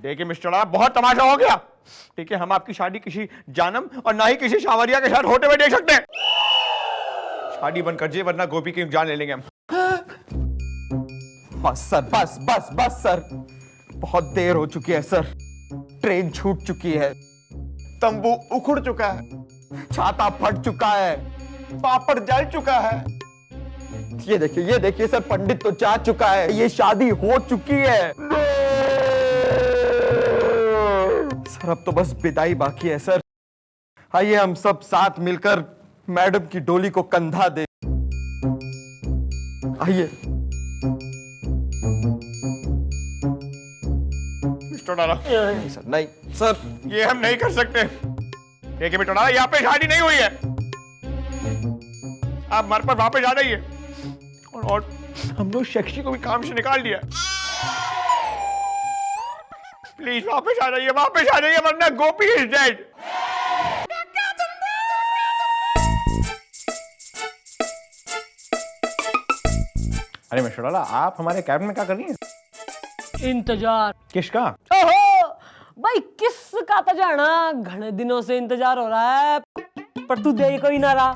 देखिए mister Donald, बहुत तमाशा हो गया। ठीक है, हम आपकी शादी किसी जानम और ना ही किसी शावरिया के साथ होते हुए देख सकते हैं। शादी बंद कर दीजिए वरना गोपी की जान ले लेंगे हम। बस सर, बस बस बस सर, बहुत देर हो चुकी है सर। ट्रेन छूट चुकी है, तंबू उखड़ चुका है, छाता फट चुका है, पापड़ जल चुका है। ये देखिए सर, पंडित तो जा चुका है, ये शादी हो चुकी है सर। अब तो बस विदाई बाकी है सर। आइए हम सब साथ मिलकर मैडम की डोली को कंधा दे। आइए। मिस्टर डोनाल्ड, नहीं सर, नहीं सर, ये हम नहीं कर सकते। देखिए मिस्टर डोनाल्ड, यहाँ पे शादी नहीं हुई है। आप हमारे पर वापस आ जाइए और हम लोग शख्सी को भी काम से निकाल दिया। प्लीज वापस आ जाइए वरना गोपी इज डेड। अरे मिस्टर डोनाल्ड, आप हमारे कैबिन में क्या कर रही हैं? इंतजार। किसका? ओहो भाई, किसका तो जाना, घने दिनों से इंतजार हो रहा है पर तू दे कोई ना रहा।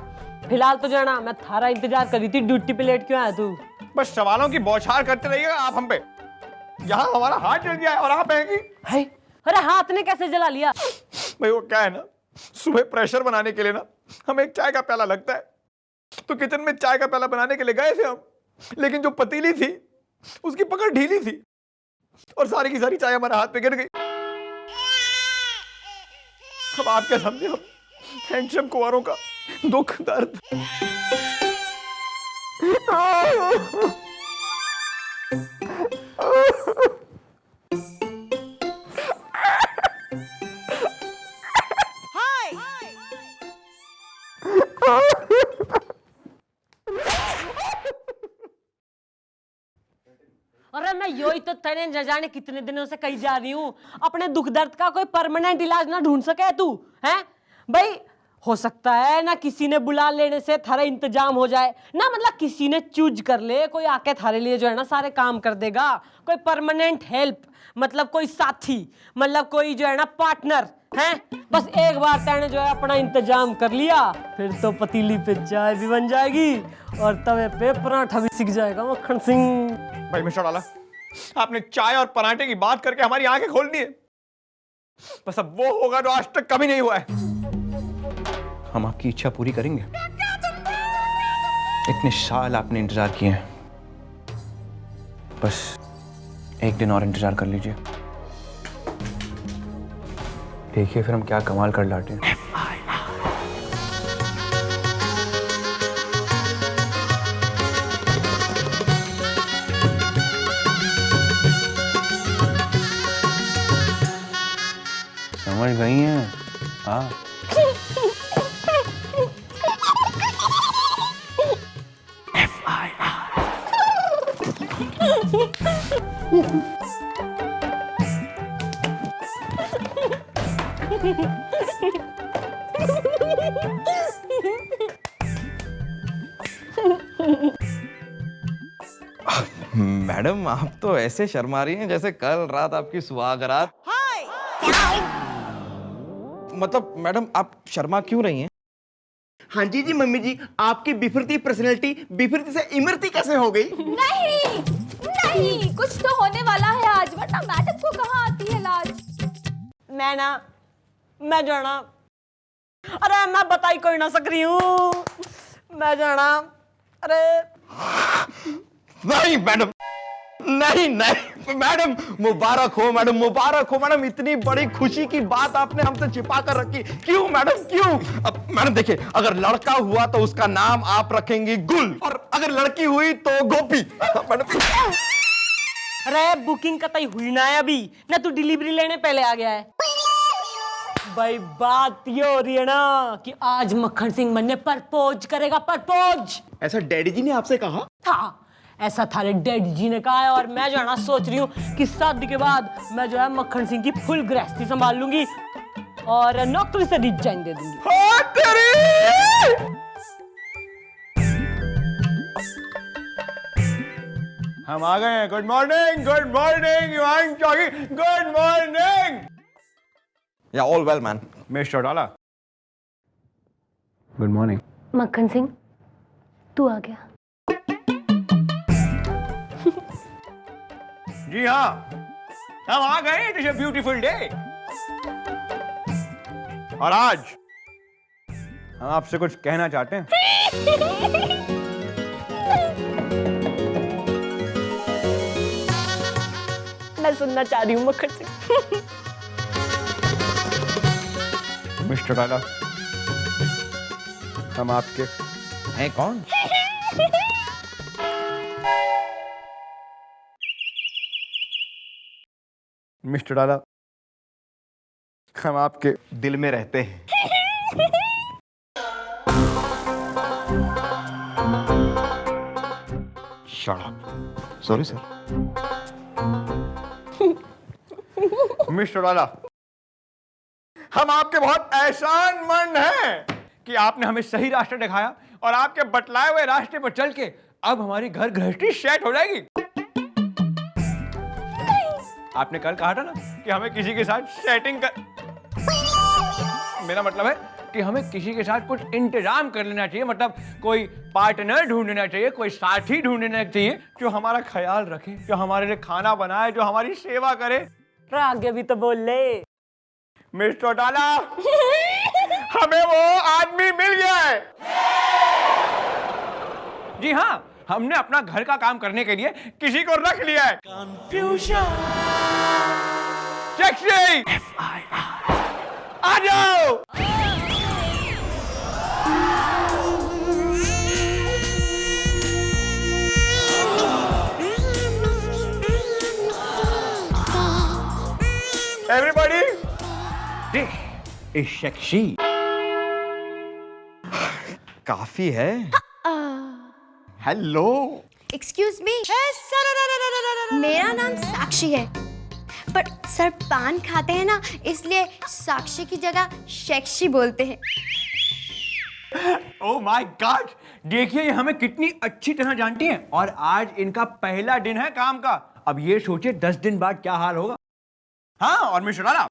फिलहाल तो जाना, मैं थारा इंतजार कर रही थी। ड्यूटी पे लेट क्यों आया तू? बस सवालों की बौछार करते रहिएगा आप हम पे। यहाँ हमारा हाथ जल गया है और आप हैं कि है? अरे हाथ ने कैसे जला लिया? भाई वो क्या है ना, सुबह प्रेशर बनाने के लिए ना हमें एक चाय का प्याला लगता है, तो किचन में चाय का प्याला बनाने के लिए गए थे हम, लेकिन जो पतीली थी उसकी पकड़ ढीली थी और सारी की सारी चाय हमारे हाथ पे गिर गई। अब आप क्या समझे हम हैंडसम कुंवारों का दुख दर्द। अरे मैं यो ही तो तेरे न जाने कितने दिनों से कही जा रही हूँ, अपने दुख दर्द का कोई परमानेंट इलाज ना ढूंढ सके तू? हैं भाई, हो सकता है ना किसी ने बुला लेने से थारा इंतजाम हो जाए ना, मतलब किसी ने चूज कर ले, कोई आके थारे लिए जो है ना सारे काम कर देगा। कोई परमानेंट हेल्प, मतलब कोई साथी, मतलब कोई जो है ना पार्टनर है। बस एक बार तेने जो है अपना इंतजाम कर लिया, फिर तो पतीली पे चाय भी बन जाएगी और तवे पे पराठा भी सीख जाएगा मक्खन सिंह। भाई मिस्टर डोनाल्ड, आपने चाय और पराठे की बात करके हमारी आंखें खोल दी है। बस अब वो होगा जो आज तक कभी नहीं हुआ है। हम आपकी इच्छा पूरी करेंगे। इतने साल आपने इंतजार किए हैं, बस एक दिन और इंतजार कर लीजिए, देखिए फिर हम क्या कमाल कर लाते हैं। समझ गई हैं? हाँ। मैडम आप तो ऐसे शर्मा रही हैं जैसे कल रात आपकी सुहागरात। मतलब मैडम आप शर्मा क्यों रही हैं? हाँ जी जी मम्मी जी, आपकी बिफरती पर्सनैलिटी बिफरती से इमरती कैसे हो गई? नहीं नहीं, कुछ तो होने वाला है आज, वरना मैडम को कहाँ आती है लाज। मैं जाना, अरे मैं बताई कोई ना सक रही हूँ, मैं जाना। अरे नहीं मैडम, नहीं नहीं मैडम, मुबारक हो मैडम, मुबारक हो मैडम। इतनी बड़ी खुशी की बात आपने हमसे छिपा कर रखी, क्यों मैडम क्यों? अब मैडम देखिए, अगर लड़का हुआ तो उसका नाम आप रखेंगी गुल, और अगर लड़की हुई तो गोपी। मैडम अरे बुकिंग कतई हुई ना है अभी ना, तू डिलीवरी लेने पहले आ गया है। भाई बात ये हो रही है ना कि आज मक्खन सिंह मन ने प्रपोज करेगा, प्रपोज। ऐसा डैडी जी ने आपसे कहा था, ऐसा थारे डैडी जी ने कहा है। और मैं जो है ना सोच रही हूँ कि शादी के बाद मैं जो है मक्खन सिंह की फुल गृहस्थी संभाल लूंगी और नौकरी से रिजाइन दे दूंगी। हम आ गए हैं। गुड मॉर्निंग चौकी, गुड मॉर्निंग। या ऑल वेल मैन। मिस्टर डाला, गुड मॉर्निंग। मक्खन सिंह, तू आ गया। जी हाँ, हम आ गए। It is a beautiful day. और आज हम आपसे कुछ कहना चाहते हैं। मैं सुनना चाह रही हूँ मक्खन सिंह। मिस्टर डाला, हम आपके हैं कौन? मिस्टर डाला, हम आपके दिल में रहते हैं। Shut up. Sorry sir. Mister डाला, हम आपके बहुत एहसानमंद हैं कि आपने हमें सही रास्ता दिखाया और आपके बतलाए हुए रास्ते पर चल के अब हमारी घर गृहस्थी सेट हो जाएगी। आपने कल कहा था ना कि हमें किसी के साथ सेटिंग कर, मेरा मतलब है कि हमें किसी के साथ कुछ इंतजाम कर लेना चाहिए, मतलब कोई पार्टनर ढूंढना चाहिए, कोई साथी ढूंढना चाहिए जो हमारा ख्याल रखे, जो हमारे लिए खाना बनाए, जो हमारी सेवा करे। आगे भी तो बोल ले। मिस्टर डाला, हमें वो आदमी मिल गया है। जी हाँ, हमने अपना घर का काम करने के लिए किसी को रख लिया है। कंफ्यूजन। सेक्सी, आ जाओ। Everybody, this is sexy. काफी है। हेलो। एक्सक्यूज मी, मेरा नाम साक्षी है, पर सर पान खाते हैं ना, इसलिए साक्षी की जगह शेक्शी बोलते हैं। ओह माय गॉड, देखिए ये हमें कितनी अच्छी तरह जानती हैं और आज इनका पहला दिन है काम का। अब ये सोचिए 10 दिन बाद क्या हाल होगा। हाँ, और मिस्टर डाला,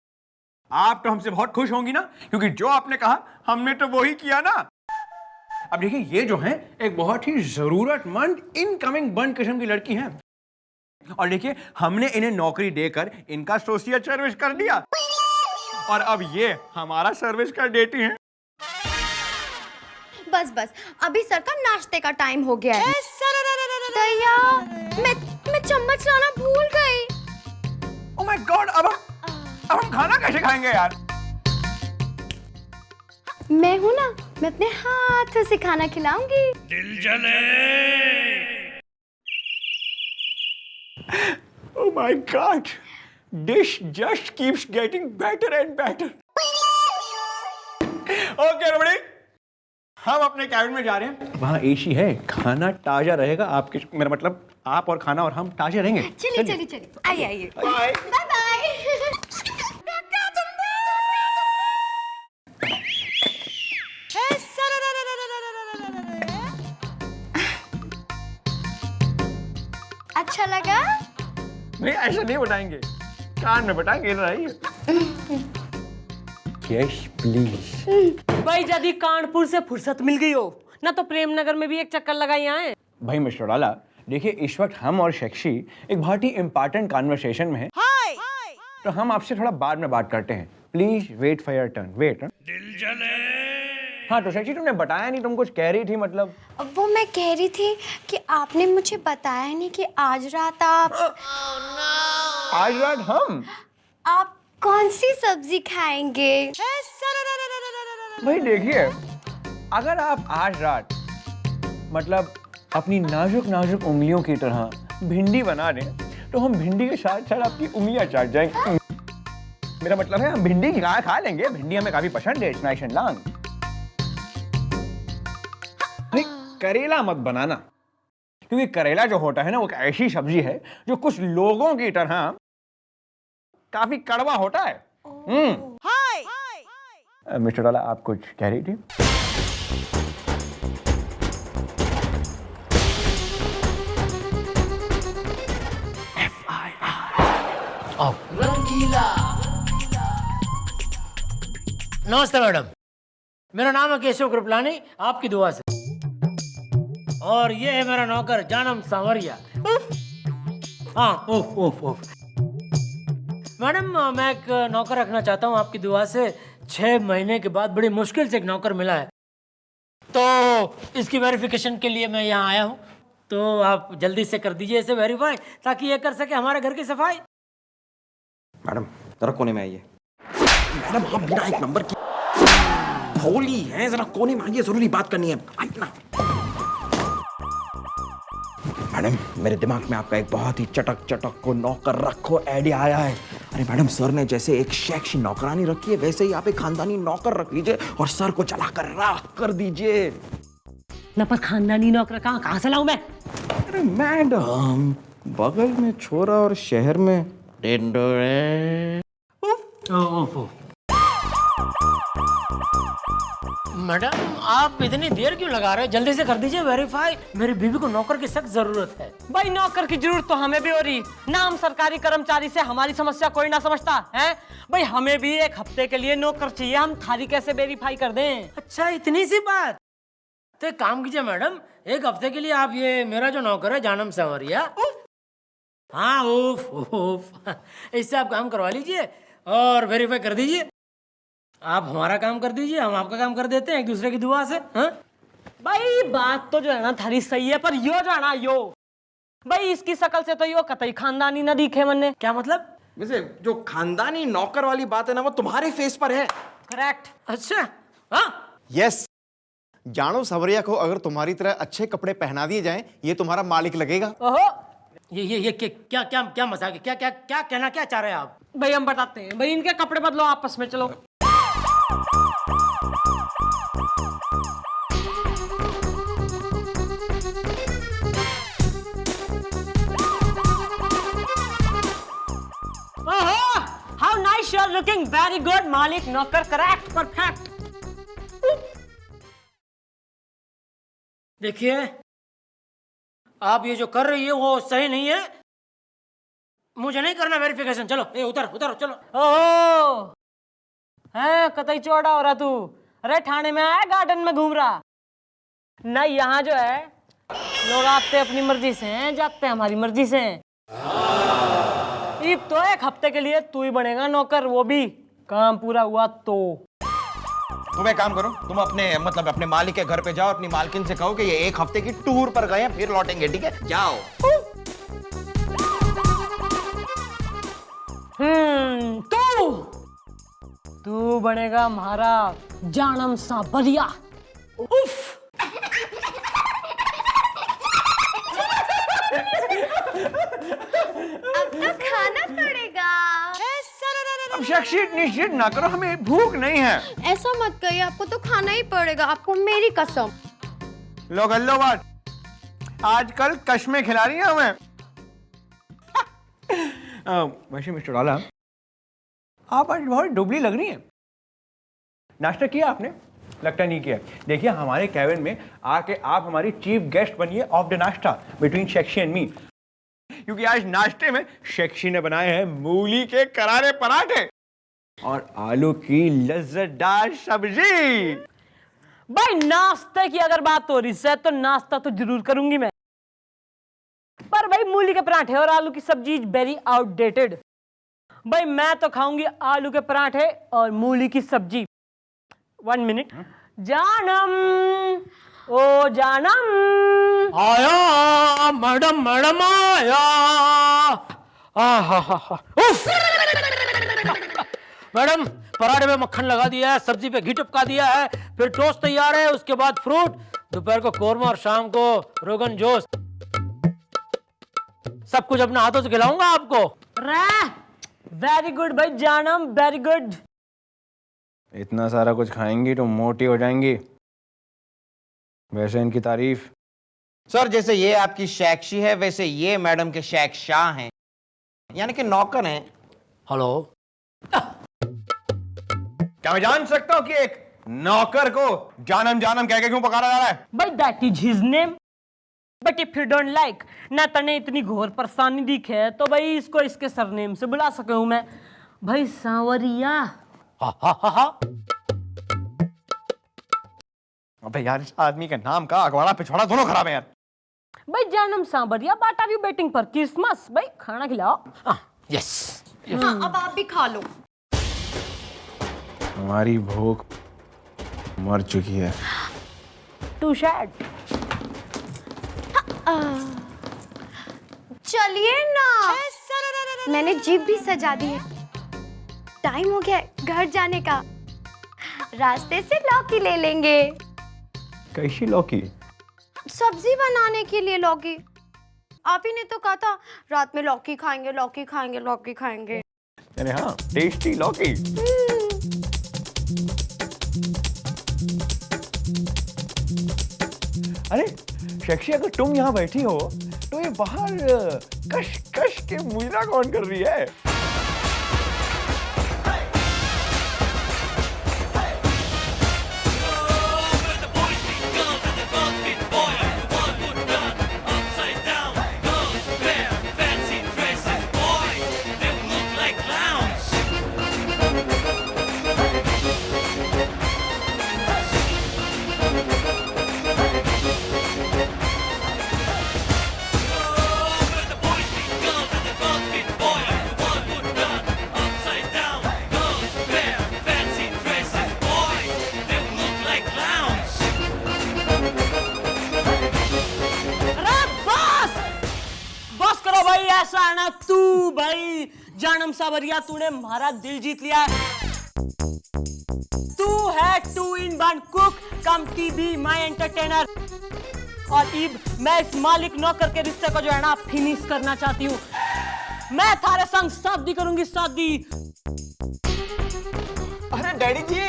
आप तो हमसे बहुत खुश होंगी ना, क्योंकि जो आपने कहा हमने तो वही किया ना। अब देखिए ये जो है एक बहुत ही जरूरतमंद इनकमिंग बंद किस्म की लड़की है और देखिए हमने इन्हें नौकरी देकर इनका सोशल सर्विस कर दिया और अब ये हमारा सर्विस कर देती हैं। बस बस, अभी सर का नाश्ते का टाइम हो गया है। दया, मैं चम्मच लाना भूल गई। ओह माय गॉड, अब हम खाना कैसे खाएंगे यार? मैं हूँ ना, मैं अपने हाथों से खाना खिलाऊंगी। दिल जले। Oh my God, dish just keeps getting better and better. Okay everybody, हम अपने कैबिन में जा रहे हैं। वहाँ एसी है, खाना ताजा रहेगा। आपके, मेरा मतलब आप और खाना और हम ताजे रहेंगे। चलिए, आइए आइए। Bye bye bye. अच्छा लगा? नहीं, ऐसा नहीं बताएंगे, कान में बताएंगे। इधर आइए। Yes please. भाई यदि कानपुर से फुर्सत मिल गई हो ना तो प्रेम नगर में भी एक चक्कर लगाई आए। भाई मिस्टर डाला, देखिए इस वक्त हम और शेक्सी एक बहुत ही इंपॉर्टेंट कॉन्वर्सेशन में है। तो हम आपसे थोड़ा बाद में बात करते हैं। Please wait for your turn. Wait. दिल जले। हाँ तो शेक्सी, तुमने बताया नहीं, तुम कुछ कह रही थी मतलब। वो मैं कह रही थी कि आपने मुझे बताया नहीं कि आज रात आप आज रात आप कौन सी सब्जी खाएंगे? भाई देखिए, अगर आप आज रात मतलब अपनी नाजुक नाजुक उंगलियों की तरह भिंडी बना दें तो हम भिंडी के साथ साथ आपकी उंगलियां चाट जाएंगे। मेरा मतलब है हम भिंडी खा लेंगे। भिंडी हमें काफी पसंद है। Nice and long. नहीं, करेला मत बनाना, क्योंकि करेला जो होता है ना वो एक ऐसी सब्जी है जो कुछ लोगों की तरह काफी कड़वा होता है। मिस्टर डाला, आप कुछ कह रही थी? नमस्ते मैडम, मेरा नाम है केशव कृपलानी, आपकी दुआ से। और ये है मेरा नौकर जानम सांवरिया। हाँ, उफ उफ उफ। मैडम, मैं एक नौकर रखना चाहता हूँ आपकी दुआ से। 6 महीने के बाद बड़ी मुश्किल से एक नौकर मिला है, तो इसकी वेरिफिकेशन के लिए मैं यहाँ आया हूँ। तो आप जल्दी से कर दीजिए इसे वेरीफाई, ताकि ये कर सके हमारे घर की सफाई। मैडम जरा कोने में आइए। मैडम आप बिना एक नंबर की भोली हैं, जरा कोने में आइए, जरूरी बात करनी है। आइए ना। मैडम मेरे दिमाग में आपका एक बहुत ही चटक चटक को नौकर रखो आइडिया आया है। अरे मैडम, सर ने जैसे एक सेक्सी नौकरानी रखी है, वैसे ही आप एक खानदानी नौकर रख लीजिए और सर को चलाकर राख कर दीजिए। ना पर खानदानी नौकर कहाँ से लाऊं मैं? अरे मैडम, बगल में छोरा और शहर में टिंडोरे। मैडम आप इतनी देर क्यों लगा रहे हो? जल्दी से कर दीजिए वेरीफाई, मेरी बीवी को नौकर की सख्त जरूरत है। भाई नौकर की जरूरत तो हमें भी हो रही ना, हम सरकारी कर्मचारी से हमारी समस्या कोई ना समझता है। भाई हमें भी एक हफ्ते के लिए नौकर चाहिए, हम थारी कैसे वेरीफाई कर दें? अच्छा, इतनी सी बात। तो एक काम कीजिए मैडम, एक हफ्ते के लिए आप ये मेरा जो नौकर है जानम सांवरिया, हाँ उफ उफ, इससे आप काम करवा लीजिए और वेरीफाई कर दीजिए। आप हमारा काम कर दीजिए, हम आपका काम कर देते हैं एक दूसरे की दुआ से। हाँ भाई बात तो जो है ना थारी सही है, पर यो जाना यो भाई इसकी शकल से तो यो कतई खानदानी ना दिखे मन्ने। क्या मतलब? वैसे जो खानदानी नौकर वाली बात है ना, वो तुम्हारे फेस पर है। करेक्ट। अच्छा, हाँ यस, जानो सवरिया को अगर तुम्हारी तरह अच्छे कपड़े पहना दिए जाएं, ये तुम्हारा मालिक लगेगा। ओहो, ये क्या क्या क्या मजाक है? क्या क्या क्या कहना क्या चाह रहे हैं आप? भाई हम बताते हैं। भाई इनके कपड़े बदलो आपस में, चलो। ओहो, how nice you are looking, very good मालिक नौकर, करेक्ट, परफेक्ट। देखिए, आप ये जो कर रही है वो सही नहीं है। मुझे नहीं करना वेरिफिकेशन। चलो ये उतर उतर चलो। ओहो, है कतई चौड़ा हो रहा तू? अरे थाने में आया गार्डन में घूम रहा ना? यहाँ जो है लोग आते अपनी मर्जी से हैं, जाते हमारी मर्जी से हैं। तो एक हफ्ते के लिए तू ही बनेगा नौकर, वो भी काम पूरा हुआ तो। तुम एक काम करो, तुम अपने मालिक के घर पे जाओ, अपनी मालकिन से कहो कि ये एक हफ्ते की टूर पर गए हैं, फिर लौटेंगे, ठीक है? जाओ। तू बनेगा हमारा जानम सांवरिया। उफ। अब तो खाना पड़ेगा। अब शख्सियत निश्चित ना करो, हमें भूख नहीं है। ऐसा मत कहिए, आपको तो खाना ही पड़ेगा, आपको मेरी कसम। लो गल्लो बात, आजकल कश्मे खिला रही हैं हमें। वैसे मिस्टर डाला, आप आज बहुत दुबली लग रही हैं। नाश्ता किया आपने? लगता नहीं किया। देखिए हमारे कैबिन में आके आप हमारी चीफ गेस्ट बनिए ऑफ द नाश्ता बिटवीन शेक्सी एंड मी, क्योंकि आज नाश्ते में शेक्सी ने बनाए हैं मूली के करारे पराठे और आलू की लज्जतदार सब्जी। भाई नाश्ते की अगर बात हो रही है तो नाश्ता तो जरूर करूंगी मैं, पर भाई मूली के पराठे और आलू की सब्जी इज वेरी आउटडेटेड। भाई मैं तो खाऊंगी आलू के पराठे और मूली की सब्जी। 1 मिनट। जानम, ओ जानम। आया मैडम, मैडम आया। उफ। मैडम पराठे में मक्खन लगा दिया है, सब्जी पे घी टपका दिया है, फिर टोस्ट तैयार है, उसके बाद फ्रूट, दोपहर को कोरमा और शाम को रोगन जोश। सब कुछ अपने हाथों से खिलाऊंगा आपको। वेरी गुड भाई जानम, वेरी गुड। इतना सारा कुछ खाएंगी तो मोटी हो जाएंगी। वैसे इनकी तारीफ। सर जैसे ये आपकी शेक्सी है, वैसे ये मैडम के शेक्शाह हैं, यानी कि नौकर हैं। हेलो, क्या मैं जान सकता हूं कि एक नौकर को जानम जानम कह के क्यों पुकारा जा रहा है? भाई that is his name, but if you don't like ना तने इतनी घोर परेशानी दिखे है तो भाई इसको इसके सरनेम से बुला सके हूं मैं। भाई सांवरिया। हा हा हा हा। अबे यार इस आदमी के नाम का अगवाड़ा पिछवाड़ा दोनों खराब है यार। भाई जानम सांवरिया, what are you waiting for? Christmas भाई खाना खिलाओ। यस हाँ, अब आप भी खा लो। हमारी भूख मर चुकी है। Too sad. चलिए ना, मैंने जीप भी सजा दी है। टाइम हो गया है घर जाने का। रास्ते से लौकी ले लेंगे। कैसी लौकी? सब्जी बनाने के लिए लौकी। आप ही ने तो कहा था रात में लौकी खाएंगे, लौकी खाएंगे, लौकी खाएंगे। अरे हाँ, टेस्टी लौकी। अरे शक्शी, अगर तुम यहाँ बैठी हो तो ये बाहर कश कश के मुजरा कौन कर रही है? ऐसा है ना तू भाई जानम सांवरिया, तूने हमारा दिल जीत लिया है। तू है 2 in 1 cook come TV my entertainer. और इब मैं इस मालिक नौकर के रिश्ते को जो है ना फिनिश करना चाहती हूँ। मैं थारे संग शादी करूंगी, शादी। अरे डैडी जी,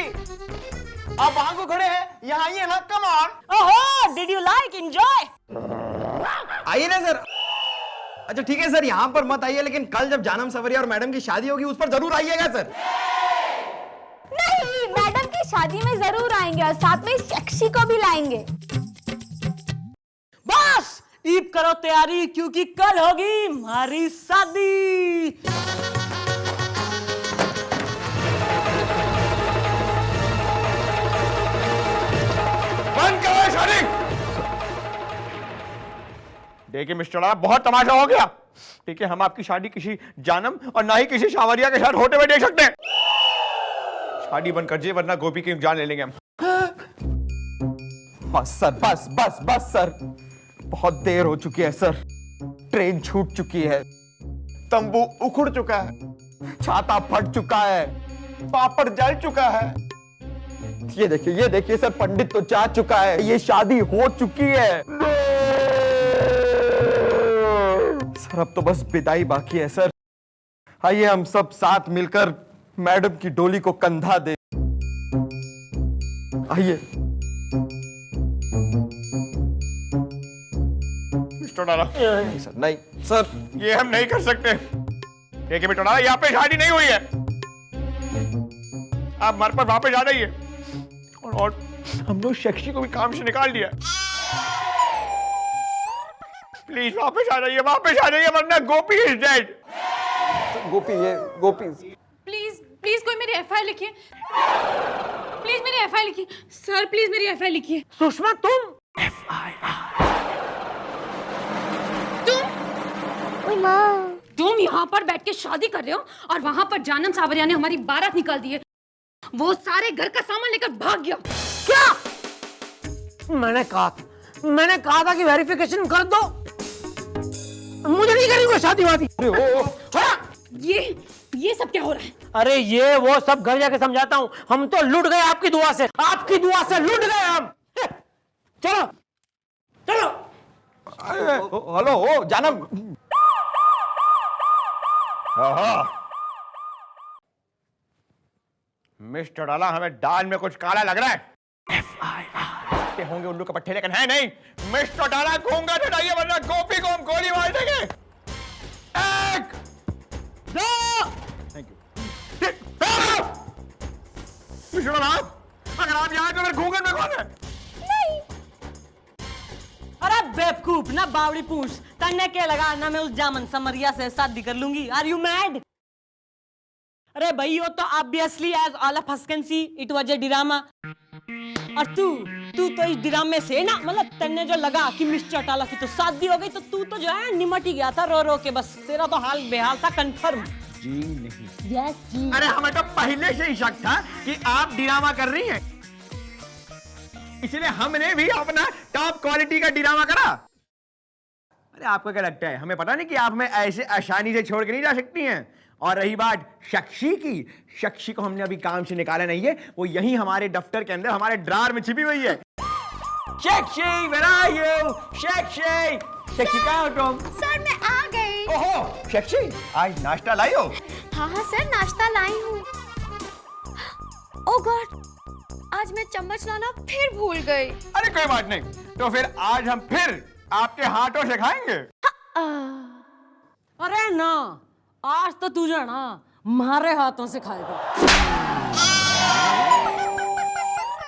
आप वहां को खड़े हैं, यहाँ आइए ना, कम ऑन। ओहो, डिड यू लाइक एंजॉय? आइए ना सर। अच्छा ठीक है सर, यहाँ पर मत आइए, लेकिन कल जब जानम सांवरिया और मैडम की शादी होगी उस पर जरूर आइएगा सर। नहीं, मैडम की शादी में जरूर आएंगे और साथ में शक्शी को भी लाएंगे। बस ईब करो तैयारी, क्योंकि कल होगी हमारी शादी। बंद करो शादी। देखिए मिस्टर, आप बहुत तमाशा हो गया। ठीक है, हम आपकी शादी किसी जानम और ना ही किसी सांवरिया के साथ होते हुए देख सकते हैं। शादी बंद कर, वरना गोपी की जान ले लेंगे हम। बस सर, बस बस बस सर, बहुत देर हो चुकी है सर। ट्रेन छूट चुकी है, तंबू उखड़ चुका है, छाता फट चुका है, पापड़ जल चुका है। ये देखिए सर, पंडित तो जा चुका है, ये शादी हो चुकी है सर। अब तो बस विदाई बाकी है सर। आइए हम सब साथ मिलकर मैडम की डोली को कंधा दे। आइए। मिस्टर डाला, नहीं सर, नहीं सर, ये हम नहीं कर सकते। देखिए मिस्टर डाला, यहाँ पे शादी नहीं हुई है। आप हमारे पर वापस आ जाइए। और हम लोग शक्शी को भी काम से निकाल दिया। प्लीज वापस आ जाइए, वरना गोपी इज डेड। गोपी, ये गोपी। प्लीज प्लीज कोई मेरी एफआईआर लिखिए। प्लीज मेरी एफआईआर लिखिए सर, प्लीज मेरी एफआईआर लिखिए। सुषमा तुम? तुम यहाँ पर बैठ के शादी कर रहे हो और वहां पर जानम सांवरिया ने हमारी बारात निकाल दी है। वो सारे घर का सामान लेकर भाग गया। क्या? मैंने कहा था कि वेरिफिकेशन कर दो। मुझे नहीं करनी कोई शादी वादी। ये सब क्या हो रहा है? अरे ये वो सब घर जाके समझाता हूँ। हम तो लुट गए आपकी दुआ से, लुट गए हम। चलो चलो। हेलो, ओ जानम। मिस्टर डाला, हमें दाल में कुछ काला लग रहा है। होंगे उल्लू के पट्टे, लेकिन है नहीं। मिस्टर डाला, घूंगा चढ़ाइए, वरना गोपी को हम गोली मार देंगे। 1 2 थैंक यू। मिस्टर डाला, अगर आप यहाँ तो फिर घूंगन में कौन है? अरे बेवकूफ, ना बावड़ी पूछ, तन्ने क्या लगा ना मैं उस जामन समरिया से शादी कर लूंगी। Are you mad? अरे अरे भाई वो तो obviously as all of us can see it was a drama. और तू तो इस ड्रामे से ना मतलब तेने जो लगा कि मिस चौटाला की तो शादी हो गई तो तू तो जो है निमट ही गया था रो रो के, बस तेरा तो हाल बेहाल था कंफर्म। जी नहीं। यस जी। अरे हमें तो पहले से ही शक था कि आप ड्रामा कर रही हैं, इसलिए हमने भी अपना टॉप क्वालिटी का ड्रामा करा। अरे आपको क्या लगता है हमें पता नहीं कि आप हमें ऐसे आसानी से छोड़ के नहीं जा सकती हैं? और रही बात साक्षी की, साक्षी को हमने अभी काम से निकाला नहीं है, वो यहीं हमारे दफ्तर के अंदर हमारे ड्रार में छिपी हुई है। साक्षी, where are you? साक्षी, साक्षी कहाँ हो तुम? सर मैं आ गई। ओहो, साक्षी आज नाश्ता लाई हो? हाँ सर नाश्ता लाई हूँ। ओह गॉड, आज मैं चम्मच लाना फिर भूल गई। अरे कोई बात नहीं, तो फिर आज हम फिर आपके हाथों से खाएंगे। अरे ना, आज तो तुझे ना मारे हाथों से खाएगा।